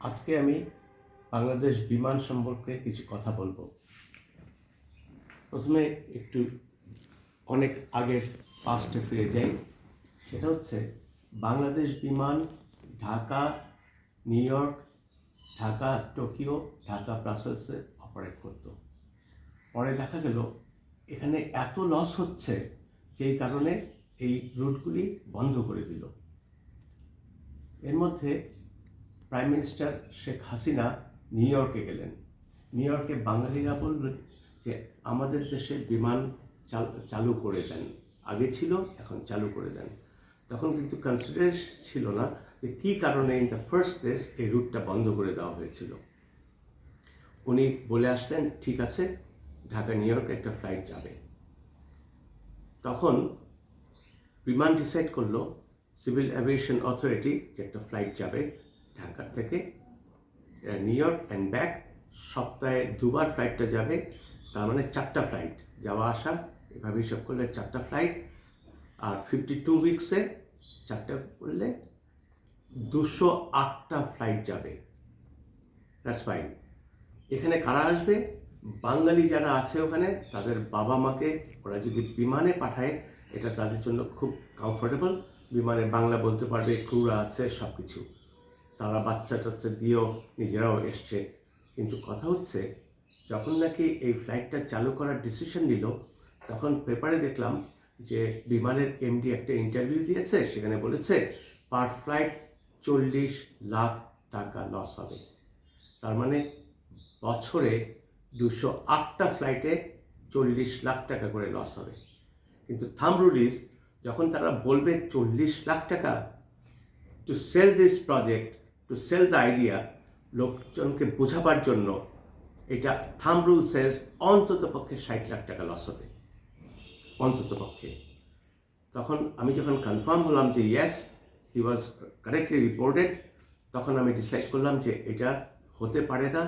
আজকে আমি বাংলাদেশ বিমান সম্পর্কে কিছু কথা বলবো। প্রথমে একটু অনেক আগের পাস্টে ফিরে যাই। সেটা হচ্ছে Bangladesh Biman Dhaka, New York, Dhaka Tokyo, Dhaka ব্রাসেলসে অপারেট করত। পরে দেখা গেল এখানে এত লস হচ্ছে যেই কারণে এই রুটগুলি বন্ধ করে দিল। এর মধ্যে prime minister Sheikh Hasina new ইয়র্কে গেলেন। নিউ ইয়র্কে বাঙালিরা বললেন যে আমাদের দেশে বিমান চালু করে দেন, আগে ছিল এখন চালু করে দেন। তখন কিন্তু কনসিডারেশন ছিল না যে কী কারণে ইন দ্য ফার্স্ট প্লেস এই রুটটা বন্ধ করে দেওয়া হয়েছিল। উনি বলে আসলেন ঠিক আছে, ঢাকা নিউ ইয়র্ক একটা ফ্লাইট যাবে। তখন বিমান ডিসাইড করলো, সিভিল অ্যাভিয়েশন অথরিটি, যে একটা ফ্লাইট যাবে ঢাকা থেকে নিউ ইয়র্ক অ্যান্ড ব্যাক, সপ্তাহে দুবার ফ্লাইটটা যাবে, তার মানে 4টা ফ্লাইট যাওয়া আসা, এভাবে হিসাব করলে 4টা ফ্লাইট, আর 52 উইকসে 4টা করলে 208টা ফ্লাইট যাবে। That's fine. এখানে কারা আসবে? বাঙালি যারা আছে ওখানে, তাদের বাবা মাকে ওরা যদি বিমানে পাঠায়, এটা তাদের জন্য খুব কমফোর্টেবল। বিমানে বাংলা বলতে পারবে, ক্রুরা আছে, সব কিছু। তারা বাচ্চা টাচ্চা দিয়েও নিজেরাও এসছে। কিন্তু কথা হচ্ছে, যখন নাকি এই ফ্লাইটটা চালু করার ডিসিশন নিল, তখন পেপারে দেখলাম যে বিমানের এমডি একটা ইন্টারভিউ দিয়েছে, সেখানে বলেছে পার ফ্লাইট 40 লাখ টাকা লস হবে। তার মানে বছরে 208টা ফ্লাইটে 40 লাখ টাকা করে লস হবে। কিন্তু থাম্ব রুল ইজ, যখন তারা বলবে 40 লাখ টাকা, to sell this project, to sell the idea, লোকজনকে বোঝাবার জন্য, এটা থাম্ব রুল সেজ অন্তত পক্ষে 60 লাখ টাকা লস হবে, অন্তত পক্ষে। তখন আমি যখন কনফার্ম হলাম যে ইয়েস, হি ওয়াজ কারেক্টলি রিপোর্টেড, তখন আমি ডিসাইড করলাম যে এটা হতে পারে না।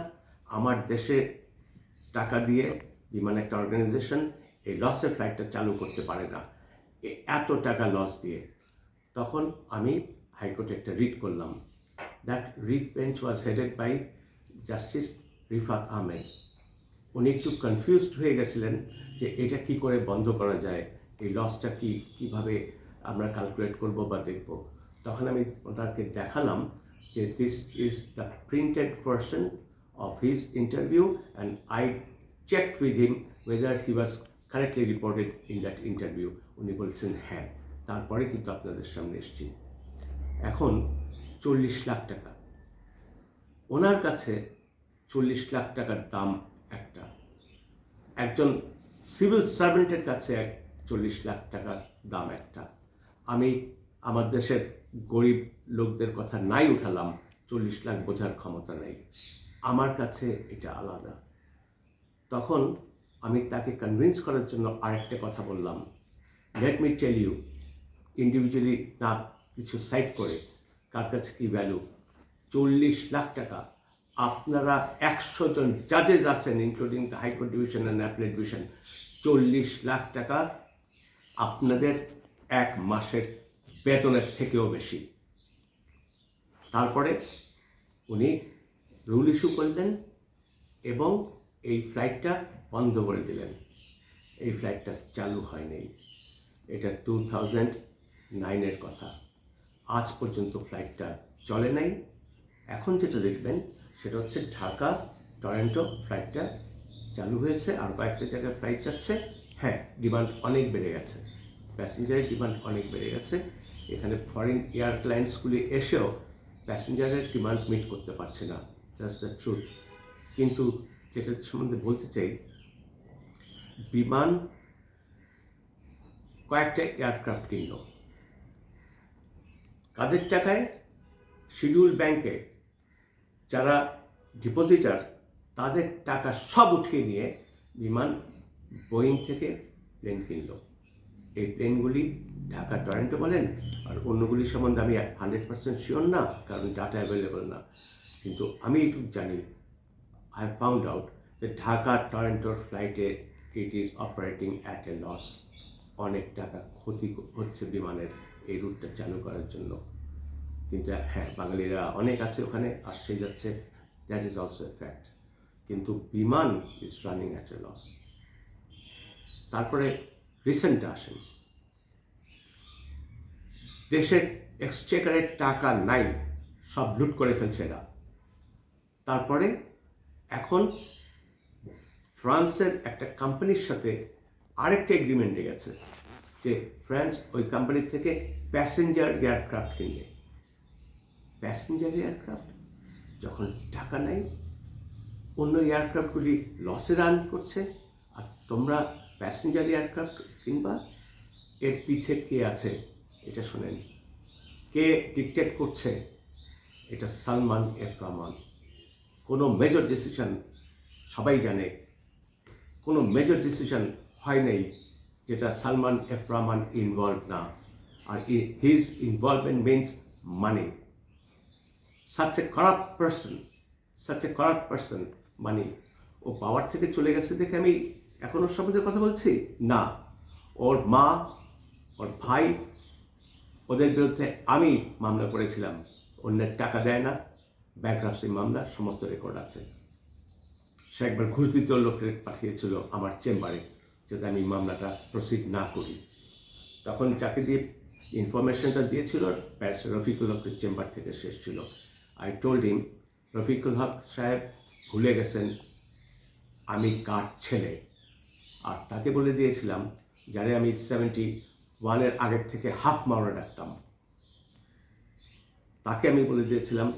আমার দেশে টাকা দিয়ে বিমান একটা অর্গানাইজেশন এই লসের ফ্লাইটটা চালু করতে পারে না, এত টাকা লস দিয়ে। তখন আমি হাইকোর্টে একটা রিট করলাম। That writ bench was headed by justice Rifat Ahmed. উনি একটু কনফিউজড হয়ে গেছিলেন যে এটা কি করে বন্ধ করা যায়, এই লসটা কীভাবে আমরা ক্যালকুলেট করব বা দেখব। তখন আমি ওনাকে দেখালাম যে this is the printed version of his interview and I checked with him whether he was correctly reported in that interview. উনি বলছেন হ্যাঁ। তারপরে কিন্তু আপনাদের সামনে এসছি। এখন 40 লাখ টাকা, ওনার কাছে 40 লাখ টাকার দাম একটা, একজন সিভিল সার্ভেন্টের কাছে 40 লাখ টাকার দাম একটা। আমি আমার দেশের গরিব লোকদের কথা নাই উঠালাম, 40 লাখ বোঝার ক্ষমতা নেই, আমার কাছে এটা আলাদা। তখন আমি তাকে কনভিন্স করার জন্য আরেকটা কথা বললাম, let me tell you, individually না কিছু সাইড করে, কার কাছে কী ভ্যালু। 40 লাখ টাকা, আপনারা 100 জন জাজেস আছেন, including the high court division and appellate division, 40 lakh টাকা আপনাদের এক মাসের বেতনের থেকেও বেশি। তারপরে উনি রুল ইস্যু করলেন এবং এই ফ্লাইটটা বন্ধ করে দিলেন। এই ফ্লাইটটা চালু হয়নি। এটা 2009-এর কথা। আজ পর্যন্ত ফ্লাইটটা চলে নাই। এখন যেটা দেখবেন সেটা হচ্ছে ঢাকা টরন্টো ফ্লাইটটা চালু হয়েছে, আর কয়েকটা জায়গায় ফ্লাইট যাচ্ছে। হ্যাঁ, ডিমান্ড অনেক বেড়ে গেছে, প্যাসেঞ্জারের ডিমান্ড অনেক বেড়ে গেছে। এখানে ফরেন এয়ারলাইন্সগুলি এসেও প্যাসেঞ্জারের ডিমান্ড মিট করতে পারছে না, দ্যাটস দ্য ট্রুথ। কিন্তু যেটা সম্বন্ধে বলতে চাই, বিমান কয়েকটা এয়ারক্রাফট কিনল, কাদের টাকায়? শিডিউল ব্যাংকে যারা ডিপোজিটার, তাদের টাকা সব উঠিয়ে নিয়ে বিমান বোয়িং থেকে প্লেন কিনল। এই প্লেনগুলি ঢাকা টরন্টো বলেন, আর অন্যগুলি সম্বন্ধে আমি 100% শিওর না, কারণ ডাটা অ্যাভেলেবল না। কিন্তু আমি এইটুকু জানি, I found out that Dhaka টরন্টোর ফ্লাইটে it is operating at a loss. অনেক টাকা ক্ষতি হচ্ছে বিমানের এই রুটটা চালু করার জন্য। কিন্তু হ্যাঁ, বাঙালিরা অনেক আছে ওখানে, আসছে যাচ্ছে, that is also a fact. কিন্তু Biman is running at a loss. তারপরে রিসেন্টটা আসেন, দেশের এক্সচেকারের টাকা নাই, সব লুট করে ফেলছে এরা। তারপরে এখন ফ্রান্সের একটা কোম্পানির সাথে আরেকটা এগ্রিমেন্টে গেছে যে ফ্রান্স ওই কোম্পানির থেকে প্যাসেঞ্জার এয়ারক্রাফট কিনবে। প্যাসেঞ্জার এয়ারক্রাফট যখন টাকা নাই, অন্য এয়ারক্রাফটগুলি লসে রান করছে, আর তোমরা প্যাসেঞ্জার এয়ারক্রাফট কিনবা। এর পিছে কে আছে এটা শোনেন, কে ডিকটেট করছে? এটা সালমান এফ রহমান। কোনো মেজর ডিসিশন, সবাই জানে কোনো মেজর ডিসিশন হয় নাই যেটা সালমান এফ রহমান ইনভলভ না। আর his involvement means money. such a corrupt person মানে ও পাওয়ার থেকে চলে গেছে দেখে আমি এখন ওর সম্বন্ধে কথা বলছি না। ওর মা, ওর ভাই, ওদের বিরুদ্ধে আমি মামলা করেছিলাম। অন্যের টাকা দেয় না, ব্যাংক্রাপসি মামলা, সমস্ত রেকর্ড আছে। সে একবার ঘুষ দিতে লোককে পাঠিয়েছিল আমার চেম্বারে যাতে আমি মামলাটা প্রসিড না করি। তখন যাকে দিয়ে ইনফরমেশনটা দিয়েছিল প্যারিস রফিকুল হকের চেম্বার থেকে শেষ ছিল। আই টোল্ড হিম, রফিকুল হক সাহেব ভুলে গেছেন আমি কার ছেলে। আর তাকে বলে দিয়েছিলাম, যারে আমি 71-এর আগের থেকে হাফ মাওনা ডাকতাম, তাকে আমি বলে দিয়েছিলাম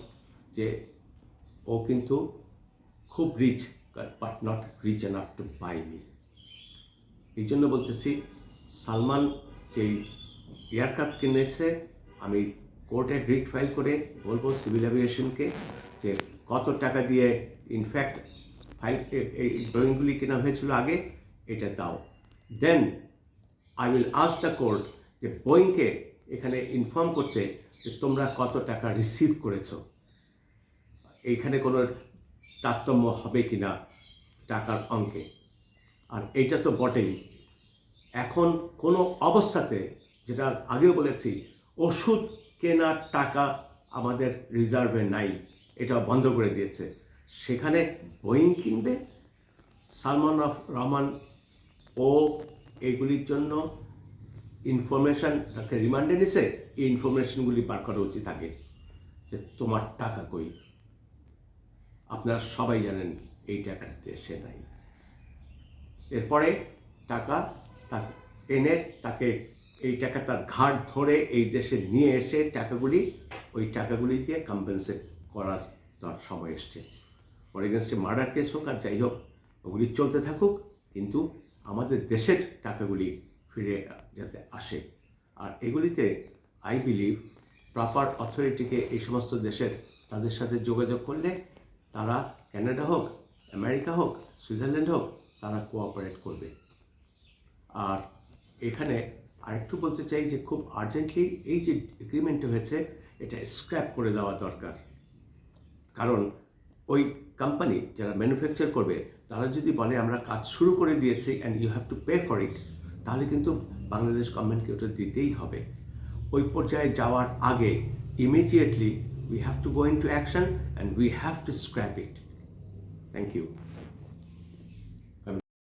যে ও কিন্তু খুব rich, but not rich enough to buy me. এই জন্য বলতেছি, সালমান যেই এয়ারক্রাফট কিনেছে, আমি কোর্টে রিট ফাইল করে বলবো সিভিল অ্যাভিয়েশনকে যে কত টাকা দিয়ে ইনফ্যাক্ট এই ড্রয়িংগুলি কেনা হয়েছিল আগে, এটা দাও। Then I will ask the court যে বোয়িংকে এখানে ইনফর্ম করতে যে তোমরা কত টাকা রিসিভ করেছো, এইখানে কোনো তারতম্য হবে কি না টাকার অঙ্কে। আর এইটা তো বটেই, এখন কোনো অবস্থাতে, যেটা আগেও বলেছি, ওষুধ কেনার টাকা আমাদের রিজার্ভে নাই, এটা বন্ধ করে দিয়েছে। সেখানে বোয়িং কিনবে। সালমান রহমান ও এইগুলির জন্য ইনফরমেশান তাকে রিমান্ডে নিছে, এই ইনফরমেশনগুলি বার করা উচিত আগে যে তোমার টাকা কই। আপনারা সবাই জানেন এই টাকা দেশে নাই। এরপরে টাকা এনে তাকে এই টাকা তার ঘাট ধরে এই দেশে নিয়ে এসে ওই টাকাগুলি দিয়ে কম্পেনসেট করার তার সময় এসছে। ওর এগেনস্টে মার্ডার কেস হোক আর যাই হোক, ওগুলি চলতে থাকুক, কিন্তু আমাদের দেশের টাকাগুলি ফিরে যাতে আসে। আর এগুলিতে আই বিলিভ প্রপার অথরিটিকে এই সমস্ত দেশের তাদের সাথে যোগাযোগ করলে তারা, কানাডা হোক, আমেরিকা হোক, সুইজারল্যান্ড হোক, তারা কোঅপারেট করবে। আর এখানে আরেকটু বলতে চাই যে খুব আর্জেন্টলি এই যে এগ্রিমেন্টটা হয়েছে এটা স্ক্র্যাপ করে দেওয়া দরকার। কারণ ওই কোম্পানি যারা ম্যানুফ্যাকচার করবে তারা যদি বলে আমরা কাজ শুরু করে দিয়েছি and you have to pay for it, তাহলে কিন্তু বাংলাদেশ গভর্নমেন্টকে ওটা দিতেই হবে। ওই পর্যায়ে যাওয়ার আগে immediately we have to go into action and we have to scrap it. Thank you.